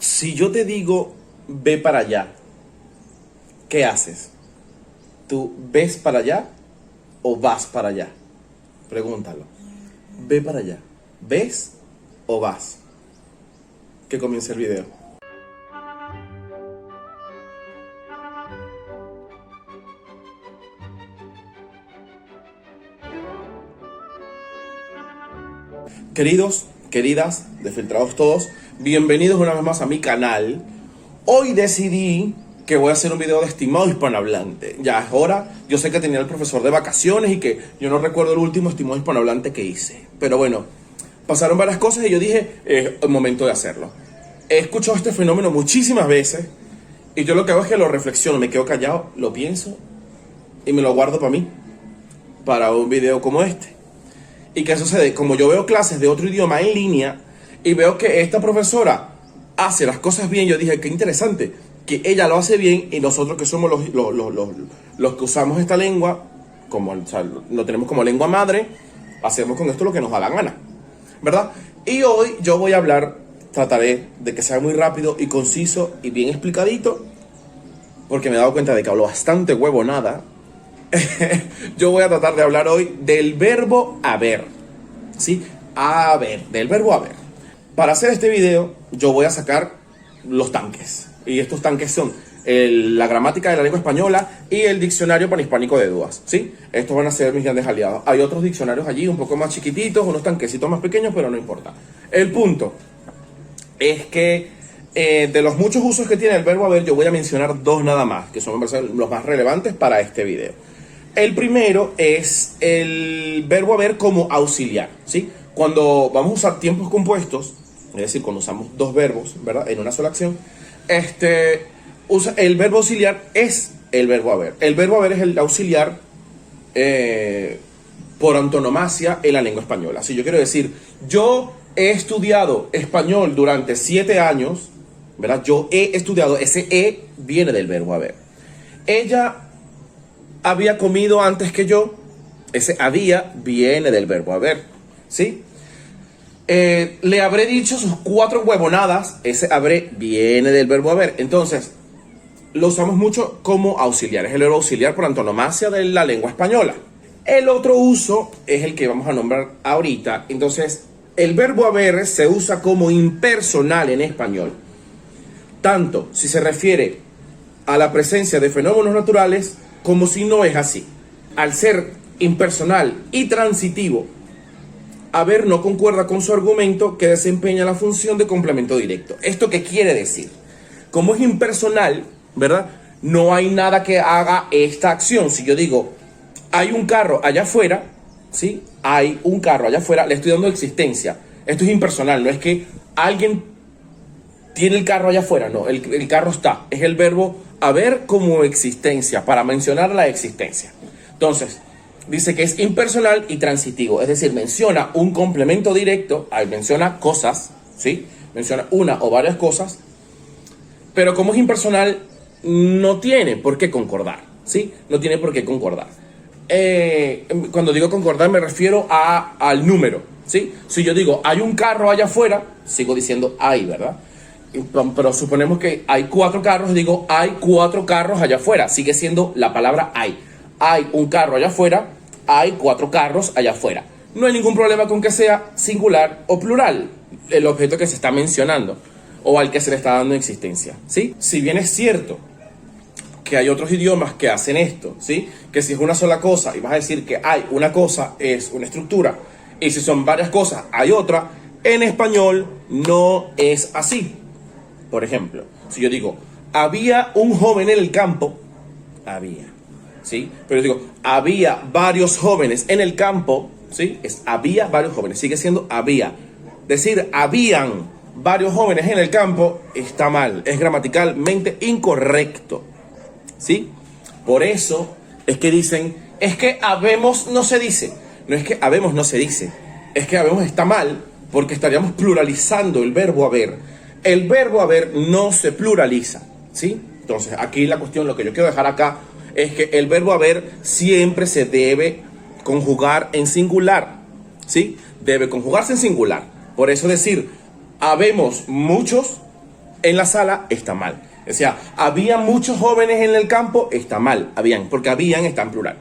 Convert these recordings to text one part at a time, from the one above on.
Si yo te digo, ve para allá, ¿qué haces? ¿Tú ves para allá o vas para allá? Pregúntalo. Ve para allá. ¿Ves o vas? Que comience el video. Queridos, queridas, desfiltrados todos, bienvenidos una vez más a mi canal. Hoy decidí que voy a hacer un video de estimado hispanohablante. Ya es hora, yo sé que tenía el profesor de vacaciones y que yo no recuerdo el último estimado hispanohablante que hice. Pero bueno, pasaron varias cosas y yo dije, es el momento de hacerlo. He escuchado este fenómeno muchísimas veces y yo lo que hago es que lo reflexiono, me quedo callado, lo pienso y me lo guardo para mí, para un video como este. ¿Y qué sucede? Como yo veo clases de otro idioma en línea y veo que esta profesora hace las cosas bien, yo dije, qué interesante, que ella lo hace bien y nosotros que somos los que usamos esta lengua, como, o sea, lo tenemos como lengua madre, hacemos con esto lo que nos da la gana, ¿verdad? Y hoy yo voy a hablar, trataré de que sea muy rápido y conciso y bien explicadito, porque me he dado cuenta de que hablo bastante huevonada. Yo voy a tratar de hablar hoy del verbo haber, ¿sí? Haber, del verbo haber. Para hacer este video, yo voy a sacar los tanques. Y estos tanques son la gramática de la lengua española y el diccionario panhispánico de Duas, ¿sí? Estos van a ser mis grandes aliados. Hay otros diccionarios allí, un poco más chiquititos, unos tanquecitos más pequeños, pero no importa. El punto es que de los muchos usos que tiene el verbo haber, yo voy a mencionar dos nada más, que son los más relevantes para este video. El primero es el verbo haber como auxiliar, ¿sí? Cuando vamos a usar tiempos compuestos, es decir, cuando usamos dos verbos, ¿verdad? En una sola acción, el verbo auxiliar es el verbo haber. El verbo haber es el auxiliar por antonomasia en la lengua española. Si yo quiero decir, yo he estudiado español durante 7 años, ¿verdad? Yo he estudiado, ese E viene del verbo haber. Ella había comido antes que yo, ese había viene del verbo haber, ¿sí? Le habré dicho sus 4 huevonadas, ese habré viene del verbo haber. Entonces, lo usamos mucho como auxiliar, es el verbo auxiliar por antonomasia de la lengua española. El otro uso es el que vamos a nombrar ahorita. Entonces, el verbo haber se usa como impersonal en español, tanto si se refiere a la presencia de fenómenos naturales como si no es así. Al ser impersonal y transitivo, haber no concuerda con su argumento que desempeña la función de complemento directo. ¿Esto qué quiere decir? Como es impersonal, ¿verdad? No hay nada que haga esta acción. Si yo digo, hay un carro allá afuera, ¿sí? Hay un carro allá afuera, le estoy dando existencia. Esto es impersonal, no es que alguien tiene el carro allá afuera, no, el carro está. Es el verbo haber como existencia, para mencionar la existencia. Entonces, dice que es impersonal y transitivo, es decir, menciona un complemento directo, menciona cosas, ¿sí? Menciona una o varias cosas, pero como es impersonal, no tiene por qué concordar, ¿sí? No tiene por qué concordar. Cuando digo concordar me refiero al número, ¿sí? Si yo digo, hay un carro allá afuera, sigo diciendo hay, ¿verdad? Pero suponemos que hay 4 carros, digo, hay 4 carros allá afuera. Sigue siendo la palabra hay. Hay un carro allá afuera, hay 4 carros allá afuera. No hay ningún problema con que sea singular o plural el objeto que se está mencionando o al que se le está dando existencia, ¿sí? Si bien es cierto que hay otros idiomas que hacen esto, ¿sí? Que si es una sola cosa y vas a decir que hay una cosa, es una estructura, y si son varias cosas, hay otra, en español no es así. Por ejemplo, si yo digo, había un joven en el campo, había, ¿sí? Pero digo, había varios jóvenes en el campo, ¿sí? Es había varios jóvenes, sigue siendo había. Decir, habían varios jóvenes en el campo, está mal, es gramaticalmente incorrecto, ¿sí? Por eso es que dicen, es que habemos no se dice. No es que habemos no se dice, es que habemos está mal, porque estaríamos pluralizando el verbo haber. El verbo haber no se pluraliza, ¿sí? Entonces, aquí la cuestión, lo que yo quiero dejar acá, es que el verbo haber siempre se debe conjugar en singular, ¿sí? Debe conjugarse en singular. Por eso decir, habemos muchos, en la sala, está mal. O sea, había muchos jóvenes en el campo, está mal. Habían, porque habían está en plural.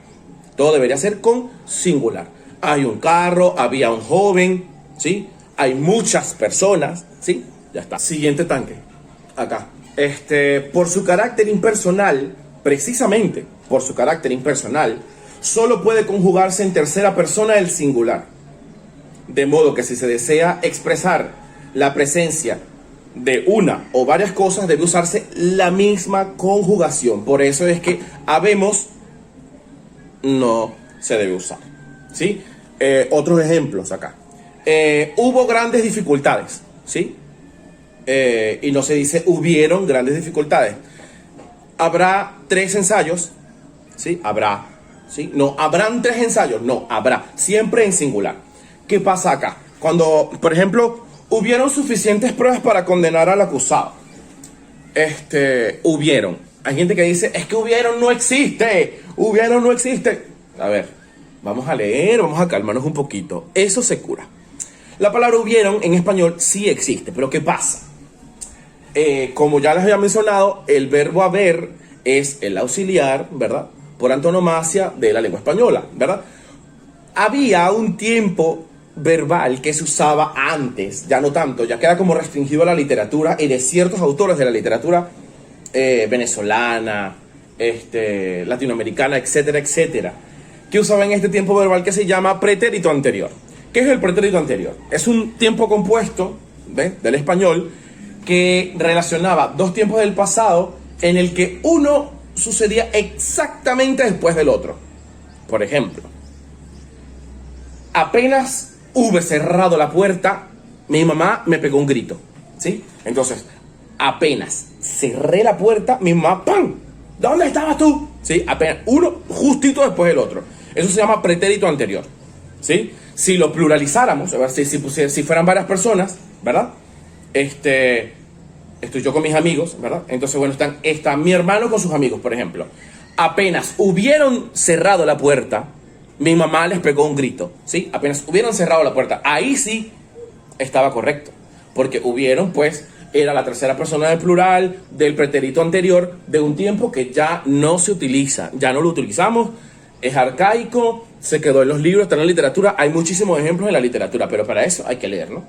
Todo debería ser con singular. Hay un carro, había un joven, ¿sí? Hay muchas personas, ¿sí? Ya está. Siguiente tanque. Acá. Por su carácter impersonal, precisamente por su carácter impersonal, solo puede conjugarse en tercera persona el singular. De modo que si se desea expresar la presencia de una o varias cosas, debe usarse la misma conjugación. Por eso es que habemos no se debe usar, ¿sí? Otros ejemplos acá. Hubo grandes dificultades, ¿sí? Y no se dice hubieron grandes dificultades. Habrá 3 ensayos, ¿sí? Habrá, ¿sí? No, habrán 3 ensayos, no, habrá, siempre en singular. ¿Qué pasa acá? Cuando, por ejemplo, hubieron suficientes pruebas para condenar al acusado. Hubieron. Hay gente que dice, es que hubieron no existe. Hubieron no existe. A ver, vamos a leer, vamos a calmarnos un poquito. Eso se cura. La palabra hubieron en español sí existe, pero ¿qué pasa? Como ya les había mencionado, el verbo haber es el auxiliar, ¿verdad? Por antonomasia de la lengua española, ¿verdad? Había un tiempo verbal que se usaba antes, ya no tanto, ya queda como restringido a la literatura y de ciertos autores de la literatura venezolana, latinoamericana, etcétera, etcétera, que usaban este tiempo verbal que se llama pretérito anterior. ¿Qué es el pretérito anterior? Es un tiempo compuesto, ¿ves?, del español que relacionaba 2 tiempos del pasado en el que uno sucedía exactamente después del otro. Por ejemplo, apenas hube cerrado la puerta, mi mamá me pegó un grito, ¿sí? Entonces, apenas cerré la puerta, mi mamá, ¡pam! ¿Dónde estabas tú? ¿Sí? Apenas, uno justito después del otro. Eso se llama pretérito anterior, ¿sí? Si lo pluralizáramos, a ver, si fueran varias personas, ¿verdad? Estoy yo con mis amigos, ¿verdad? Entonces, bueno, está mi hermano con sus amigos, por ejemplo. Apenas hubieron cerrado la puerta, mi mamá les pegó un grito, ¿sí? Apenas hubieron cerrado la puerta. Ahí sí estaba correcto. Porque hubieron, pues, era la tercera persona del plural, del pretérito anterior, de un tiempo que ya no se utiliza. Ya no lo utilizamos, es arcaico, se quedó en los libros, está en la literatura. Hay muchísimos ejemplos en la literatura, pero para eso hay que leerlo.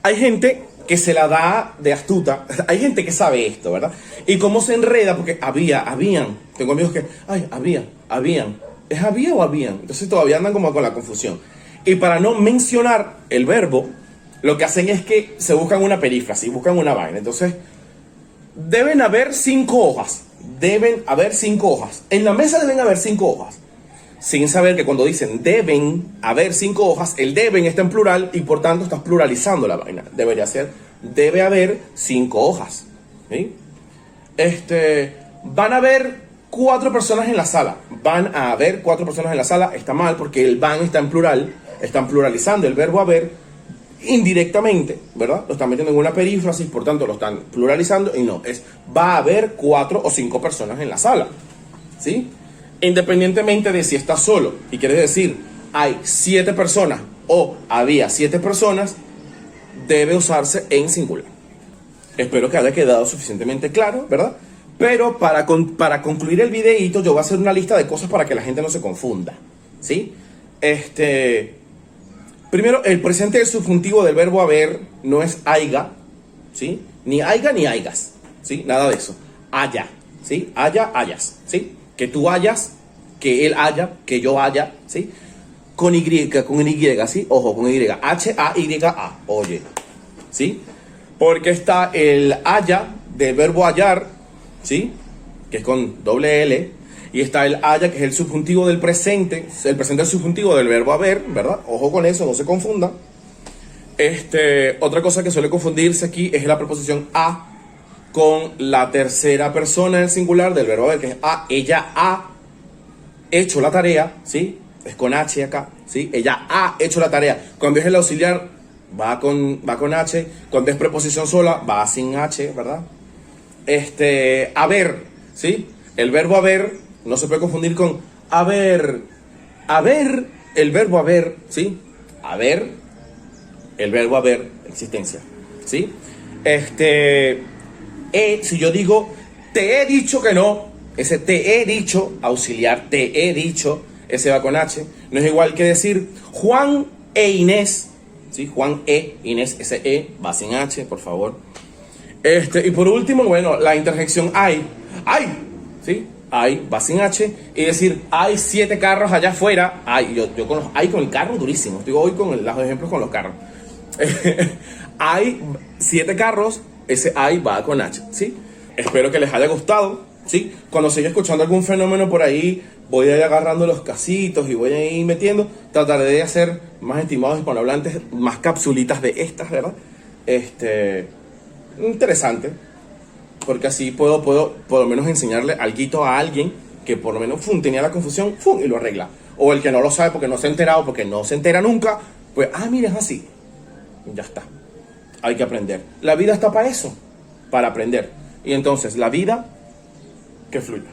Hay gente que se la da de astuta. Hay gente que sabe esto, ¿verdad? Y cómo se enreda, porque habían. Tengo amigos que, habían. ¿Es había o habían? Entonces todavía andan como con la confusión. Y para no mencionar el verbo, lo que hacen es que se buscan una perífrasis, buscan una vaina. Entonces, deben haber 5 hojas. Deben haber 5 hojas. En la mesa deben haber 5 hojas. Sin saber que cuando dicen deben haber 5 hojas, el deben está en plural y por tanto estás pluralizando la vaina. Debería ser, debe haber 5 hojas. ¿Sí? Van a haber 4 personas en la sala. Van a haber 4 personas en la sala. Está mal porque el van está en plural. Están pluralizando el verbo haber indirectamente, ¿verdad? Lo están metiendo en una perífrasis, por tanto lo están pluralizando y no. Va a haber 4 o 5 personas en la sala. ¿Sí? Independientemente de si está solo y quiere decir hay 7 personas o había 7 personas, debe usarse en singular. Espero que haya quedado suficientemente claro, ¿verdad? Pero para concluir el videíto, yo voy a hacer una lista de cosas para que la gente no se confunda, ¿sí? Primero, el presente del subjuntivo del verbo haber no es haiga, ¿sí? Ni haiga ni haigas, ¿sí? Nada de eso. Haya, ¿sí? Haya, hayas, ¿sí? Que tú hayas, que él haya, que yo haya, ¿sí? Con Y, ¿sí? Ojo, con Y. H-A-Y-A, oye, ¿sí? Porque está el haya del verbo hallar, ¿sí? Que es con doble L. Y está el haya, que es el subjuntivo del presente. El presente es el subjuntivo del verbo haber, ¿verdad? Ojo con eso, no se confunda. Otra cosa que suele confundirse aquí es la preposición a con la tercera persona del singular del verbo haber, que es a. Ella ha hecho la tarea, ¿sí? Es con H acá, ¿sí? Ella ha hecho la tarea. Cuando es el auxiliar, va con H. Cuando es preposición sola, va sin H, ¿verdad? Haber, ¿sí? El verbo haber no se puede confundir con haber. Haber, el verbo haber, ¿sí? Haber, el verbo haber, existencia, ¿sí? Si yo digo, te he dicho que no, ese te he dicho, auxiliar, te he dicho, ese va con H. No es igual que decir Juan e Inés, ¿sí? Juan e Inés, ese e va sin H, por favor. Y por último, bueno, la interjección hay, ¿sí? Hay, va sin H, y decir, hay 7 carros allá afuera. Hay, yo conozco, hay con el carro durísimo. Estoy hoy con los ejemplos con los carros. Hay 7 carros, ese hay va con H, ¿sí? Espero que les haya gustado, ¿sí? Cuando siga escuchando algún fenómeno por ahí, voy a ir agarrando los casitos y voy a ir metiendo. Trataré de hacer más estimados hispanohablantes, más capsulitas de estas, ¿verdad? Interesante, porque así puedo por lo menos enseñarle algo a alguien que por lo menos tenía la confusión y lo arregla. O el que no lo sabe porque no se ha enterado, porque no se entera nunca, pues, mira, es así. Ya está. Hay que aprender. La vida está para eso, para aprender. Y entonces, la vida, que fluya.